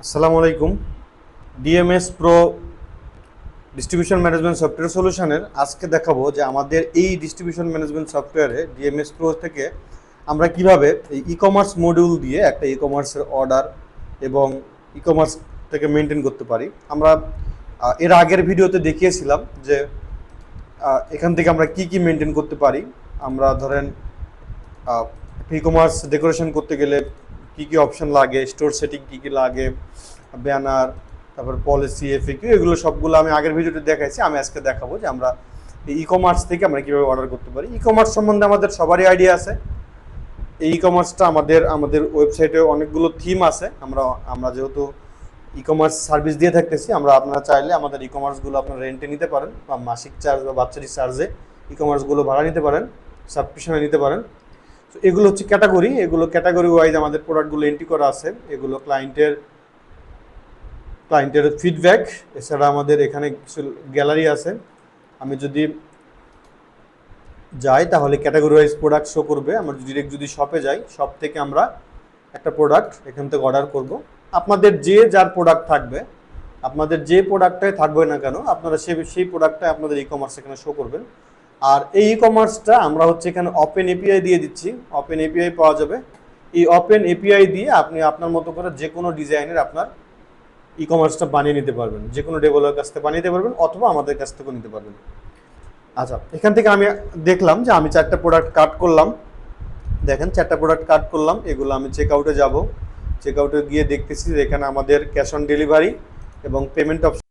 আসসালামু আলাইকুম। DMS Pro distribution management software সলিউশনের আজকে দেখাবো যে আমাদের এই ডিস্ট্রিবিউশন ম্যানেজমেন্ট সফটওয়্যারে ডিএমএস প্রো থেকে আমরা কিভাবে এই ই কমার্স মডিউল দিয়ে একটা ই কমার্সের অর্ডার এবং ই কমার্স থেকে মেনটেন করতে পারি। আমরা এর আগের ভিডিওতে দেখিয়েছিলাম যে এখান থেকে আমরা কি কি মেনটেন করতে পারি। আমরা ধরেন ই কমার্স ডেকোরেশন করতে গেলে কি কি অপশন লাগে, স্টোর সেটিং কি কি লাগে, ব্যানার, তারপর পলিসি, এফএকিউ, এগুলো সবগুলো আমি আগের ভিডিওতে দেখাইছি। আমি আজকে দেখাবো যে আমরা ই কমার্স থেকে আমরা কীভাবে অর্ডার করতে পারি। ই কমার্স সম্বন্ধে আমাদের সবারই আইডিয়া আছে। এই ই কমার্সটা আমাদের ওয়েবসাইটে অনেকগুলো থিম আছে। আমরা যেহেতু ই কমার্স সার্ভিস দিয়ে থাকতেছি, আপনারা চাইলে আমাদের ই কমার্সগুলো আপনারা রেন্টে নিতে পারেন বা মাসিক চার্জ বা বাৎসরিক চার্জে ই কমার্সগুলো ভাড়া নিতে পারেন, সাবস্ক্রিপশনে নিতে পারেন। তো এগুলো হচ্ছে ক্যাটাগরি, এগুলো ক্যাটাগরি ওয়াইজ আমাদের প্রোডাক্টগুলো এন্ট্রি করা আছে। এগুলো ক্লায়েন্টের ফিডব্যাক। এছাড়া আমাদের এখানে কিছু গ্যালারি আছে। আমি যদি যাই তাহলে ক্যাটাগরি ওয়াইজ প্রোডাক্ট শো করবে। আমরা ডিরেক্ট যদি শপে যাই, শপ থেকে আমরা একটা প্রোডাক্ট এখান থেকে অর্ডার করব। আপনাদের যার প্রোডাক্ট থাকবে, আপনাদের যে প্রোডাক্টটাই থাকবে না কেন, আপনারা সেই প্রোডাক্টটাই আপনাদের ই কমার্স এখানে শো করবেন। আর এই ই কমার্সটা আমরা হচ্ছে এখানে ওপেন এপিআই দিয়ে দিচ্ছি। ওপেন এপিআই পাওয়া যাবে। এই ওপেন এপিআই দিয়ে আপনি আপনার মতো করে যে কোনো ডিজাইনের আপনার ই কমার্সটা বানিয়ে নিতে পারবেন। যে কোনো ডেভেলপারের কাছ থেকে বানিয়ে নিতে পারবেন অথবা আমাদের কাছ থেকেও নিতে পারবেন। আচ্ছা, এখান থেকে আমি দেখলাম যে আমি 4টা প্রোডাক্ট কাট করলাম। দেখেন 4টা প্রোডাক্ট কাট করলাম। এগুলো আমি চেক আউটে যাব। চেক আউটে গিয়ে দেখতেছি যে এখানে আমাদের ক্যাশ অন ডেলিভারি এবং পেমেন্ট অপশন।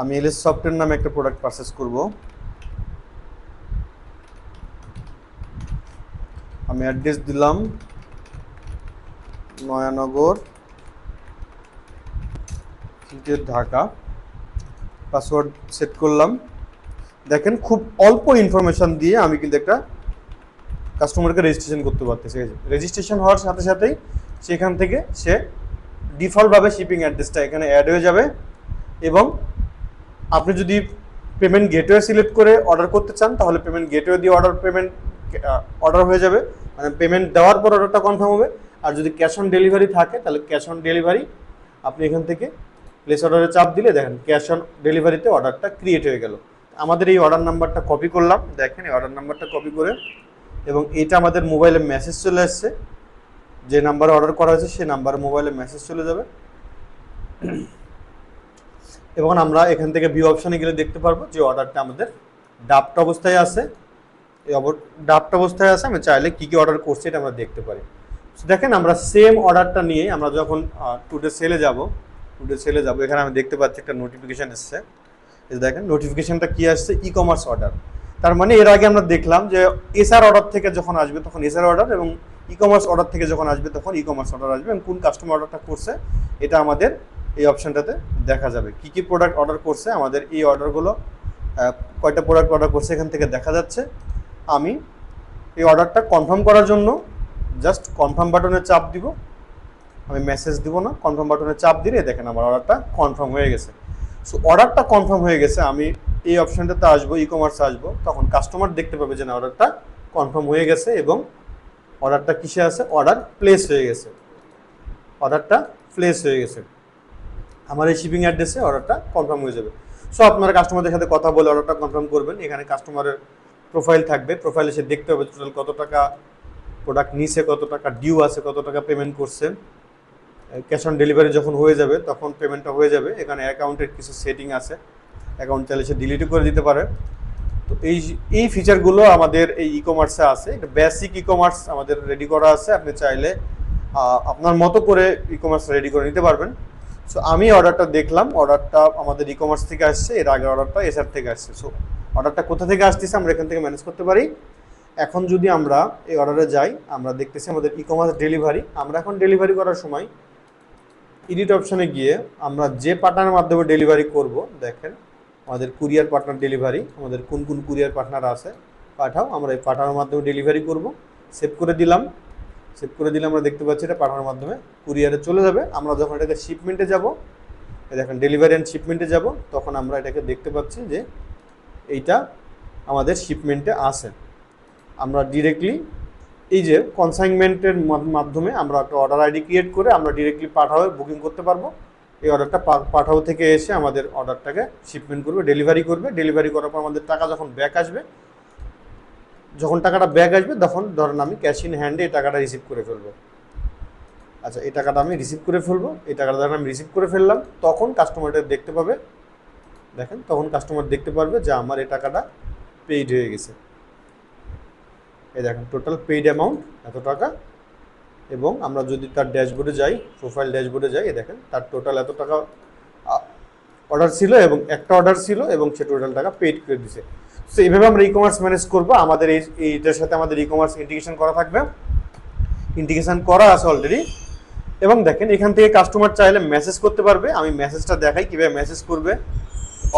আমি এলএস সফটওয়্যার নামে একটা প্রোডাক্ট পারচেস করব। আমি অ্যাড্রেস দিলাম নয়ানগর, ঢাকা। পাসওয়ার্ড সেট করলাম। দেখেন খুব অল্প ইনফরমেশন দিয়ে আমি কিন্তু একটা কাস্টমারকে রেজিস্ট্রেশন করতে পারতেছি। রেজিস্ট্রেশন হওয়ার সাথে সাথেই সেখান থেকে সে ডিফল্টভাবে শিপিং অ্যাড্রেসটা এখানে অ্যাড হয়ে যাবে। এবং আপনি যদি পেমেন্ট গেটওয়ে সিলেক্ট করে অর্ডার করতে চান তাহলে পেমেন্ট গেটওয়ে দিয়ে অর্ডার হয়ে যাবে, মানে পেমেন্ট দেওয়ার পর অর্ডারটা কনফার্ম হবে। আর যদি ক্যাশ অন ডেলিভারি থাকে তাহলে ক্যাশ অন ডেলিভারি আপনি এখান থেকে প্লেস অর্ডারে চাপ দিলে দেখেন ক্যাশ অন ডেলিভারিতে অর্ডারটা ক্রিয়েট হয়ে গেল। আমাদের এই অর্ডার নাম্বারটা কপি করলাম। দেখেন এই অর্ডার নাম্বারটা কপি করে, এবং এটা আমাদের মোবাইলে মেসেজ চলে আসছে। যে নাম্বারে অর্ডার করা হয়েছে সেই নাম্বারে মোবাইলে মেসেজ চলে যাবে। এবং আমরা এখান থেকে ভিউ অপশানে গেলে দেখতে পারবো যে অর্ডারটা আমাদের ড্রাফট অবস্থায় আছে। ড্রাফট অবস্থায় আছে। আমি চাইলে কী কী অর্ডার করছি এটা আমরা দেখতে পারি। দেখেন আমরা সেম অর্ডারটা নিয়ে আমরা যখন টুডে সেলে যাব, এখানে আমি দেখতে পাচ্ছি একটা নোটিফিকেশান এসছে। দেখেন নোটিফিকেশানটা কি আসছে, ই কমার্স অর্ডার। তার মানে এর আগে আমরা দেখলাম যে এসআর অর্ডার থেকে যখন আসবে তখন এসআর অর্ডার, এবং ই কমার্স অর্ডার থেকে যখন আসবে তখন ই কমার্স অর্ডার আসবে, এবং কোন কাস্টমার অর্ডারটা করছে এটা আমাদের এই অপশানটাতে দেখা যাবে। কি কি প্রোডাক্ট অর্ডার করছে, আমাদের এই অর্ডারগুলো কয়টা প্রোডাক্ট অর্ডার করছে এখান থেকে দেখা যাচ্ছে। আমি এই অর্ডারটা কনফার্ম করার জন্য জাস্ট কনফার্ম বাটনে চাপ দিব। আমি মেসেজ দিব না, কনফার্ম বাটনে চাপ দিলে দেখেন আমার অর্ডারটা কনফার্ম হয়ে গেছে। সো অর্ডারটা কনফার্ম হয়ে গেছে। আমি এই অপশানটাতে আসবো, ই কমার্সে আসবো, তখন কাস্টমার দেখতে পাবে যে না অর্ডারটা কনফার্ম হয়ে গেছে এবং অর্ডারটা কিসে আছে, অর্ডার প্লেস হয়ে গেছে। অর্ডারটা প্লেস হয়ে গেছে, আমার এই শিপিং অ্যাড্রেসে অর্ডারটা কনফার্ম হয়ে যাবে। সো আপনারা কাস্টমারদের সাথে কথা বলে অর্ডারটা কনফার্ম করবেন। এখানে কাস্টমারের প্রোফাইল থাকবে, প্রোফাইলে সে দেখতে হবে টোটাল কত টাকা প্রোডাক্ট নিছে, কত টাকা ডিউ আছে, কত টাকা পেমেন্ট করছে। ক্যাশ অন ডেলিভারি যখন হয়ে যাবে তখন পেমেন্টটা হয়ে যাবে। এখানে অ্যাকাউন্টের কিছু সেটিং আছে, অ্যাকাউন্ট চাইলে সে ডিলিটও করে দিতে পারে। তো এই ফিচারগুলো আমাদের এই ই কমার্সে আছে। এটা বেসিক ই কমার্স আমাদের রেডি করা আছে। আপনি চাইলে আপনার মতো করে ই কমার্স রেডি করে নিতে পারবেন। সো আমি অর্ডারটা দেখলাম, অর্ডারটা আমাদের ই কমার্স থেকে আসছে। এর আগের অর্ডারটা এসআর থেকে আসছে। সো অর্ডারটা কোথা থেকে আসতেছে আমরা এখান থেকে ম্যানেজ করতে পারি। এখন যদি আমরা এই অর্ডারে যাই, আমরা দেখতেছি আমাদের ই কমার্স ডেলিভারি। আমরা এখন ডেলিভারি করার সময় এডিট অপশানে গিয়ে আমরা যে পার্টনারের মাধ্যমে ডেলিভারি করব, দেখেন আমাদের কুরিয়ার পার্টনার ডেলিভারি, আমাদের কোন কোন কুরিয়ার পার্টনার আছে পাঠাও, আমরা এই পাঠানোর মাধ্যমে ডেলিভারি করব। সেভ করে দিলাম। আমরা দেখতে পাচ্ছি এটা পাঠানোর মাধ্যমে কুরিয়ারে চলে যাবে। আমরা যখন এটাকে শিপমেন্টে যাব দেখেন ডেলিভারি অ্যান্ড শিপমেন্টে যাব, তখন আমরা এটাকে দেখতে পাচ্ছি যে এইটা আমাদের শিপমেন্টে আসে। আমরা ডিরেক্টলি এই যে কনসাইনমেন্টের মাধ্যমে আমরা একটা অর্ডার আইডি ক্রিয়েট করে আমরা ডিরেক্টলি পাঠাও বুকিং করতে পারবো। এই অর্ডারটা পাঠাও থেকে এসে আমাদের অর্ডারটাকে শিপমেন্ট করবে, ডেলিভারি করবে। ডেলিভারি করার পর আমাদের টাকা যখন ব্যাক আসবে, যখন টাকাটা ব্যাক আসবে তখন ধরেন আমি ক্যাশ ইন হ্যান্ডে এই টাকাটা রিসিভ করে ফেলবো। আচ্ছা, এই টাকাটা আমি রিসিভ করে ফেলবো। এই টাকাটা যখন আমি রিসিভ করে ফেললাম তখন কাস্টমারটা দেখতে পাবে, দেখেন তখন কাস্টমার দেখতে পারবে যে আমার এই টাকাটা পেইড হয়ে গেছে। এই দেখেন টোটাল পেইড অ্যামাউন্ট এত টাকা। এবং আমরা যদি তার ড্যাশবোর্ডে যাই, প্রোফাইল ড্যাশবোর্ডে যাই, দেখেন তার টোটাল এত টাকা অর্ডার ছিল এবং একটা অর্ডার ছিল এবং সে টোটাল টাকা পেইড করে দিছে। সো এইভাবে আমরা ই কমার্স ম্যানেজ করবো। আমাদের এইটার সাথে আমাদের ই কমার্স ইন্টিগ্রেশন করা থাকবে, ইন্টিগ্রেশন করা আছে অলরেডি। এবং দেখেন এখান থেকে কাস্টমার চাইলে মেসেজ করতে পারবে। আমি মেসেজটা দেখাই কীভাবে মেসেজ করবে।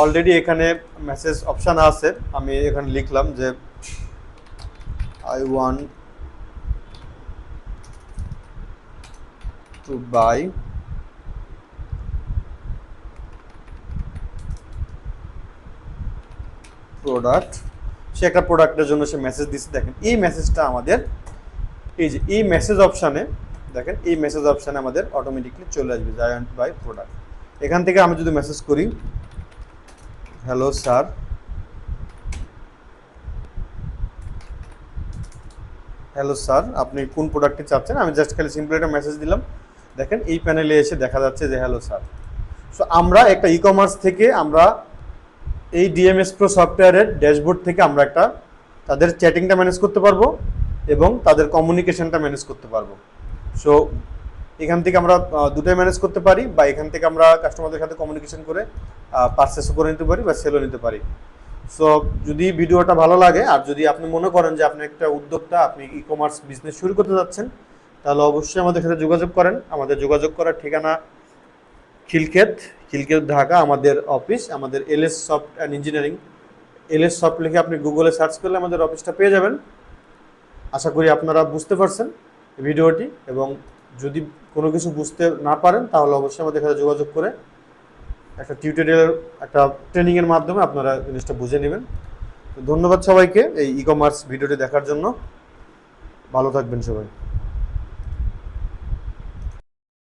অলরেডি এখানে মেসেজ অপশান আছে, আমি এখানে লিখলাম যে I want to buy product. সে একটা প্রোডাক্টের জন্য সে মেসেজ দিচ্ছে। দেখেন এই মেসেজটা আমাদের এই যে এই মেসেজ অপশানে, দেখেন এই মেসেজ অপশানে আমাদের অটোমেটিকলি চলে আসবে যে I want to buy product. এখান থেকে আমি যদি মেসেজ করি হ্যালো স্যার, হ্যালো স্যার আপনি কোন প্রোডাক্টটি চাচ্ছেন, আমি জাস্ট খালি সিম্পল একটা মেসেজ দিলাম। দেখেন এই প্যানেলে এসে দেখা যাচ্ছে যে হ্যালো স্যার। সো আমরা একটা ই কমার্স থেকে আমরা এই ডিএমএস প্রো সফটওয়্যারের ড্যাশবোর্ড থেকে আমরা একটা তাদের চ্যাটিংটা ম্যানেজ করতে পারবো এবং তাদের কমিউনিকেশনটা ম্যানেজ করতে পারবো। সো এখান থেকে আমরা দুটোই ম্যানেজ করতে পারি, বা এখান থেকে আমরা কাস্টমারদের সাথে কমিউনিকেশন করে পারচেসও করে নিতে পারি বা সেলও নিতে পারি। সো যদি ভিডিওটা ভালো লাগে আর যদি আপনি মনে করেন যে আপনি একটা উদ্যোক্তা, আপনি ই কমার্স বিজনেস শুরু করতে যাচ্ছেন, তাহলে অবশ্যই আমাদের সাথে যোগাযোগ করেন। আমাদের যোগাযোগ করার ঠিকানা খিলক্ষেত ঢাকা, আমাদের অফিস, আমাদের LS soft and engineering. LS soft লিখে আপনি গুগলে সার্চ করলে আমাদের অফিসটা পেয়ে যাবেন। আশা করি আপনারা বুঝতে পারছেন ভিডিওটি, এবং যদি কোনো কিছু বুঝতে না পারেন তাহলে অবশ্যই আমাদের সাথে যোগাযোগ করে একটা টিউটোরিয়াল, একটা ট্রেনিংয়ের মাধ্যমে আপনারা জিনিসটা বুঝে নেবেন। ধন্যবাদ সবাইকে এই ই কমার্স ভিডিওটি দেখার জন্য। ভালো থাকবেন সবাই।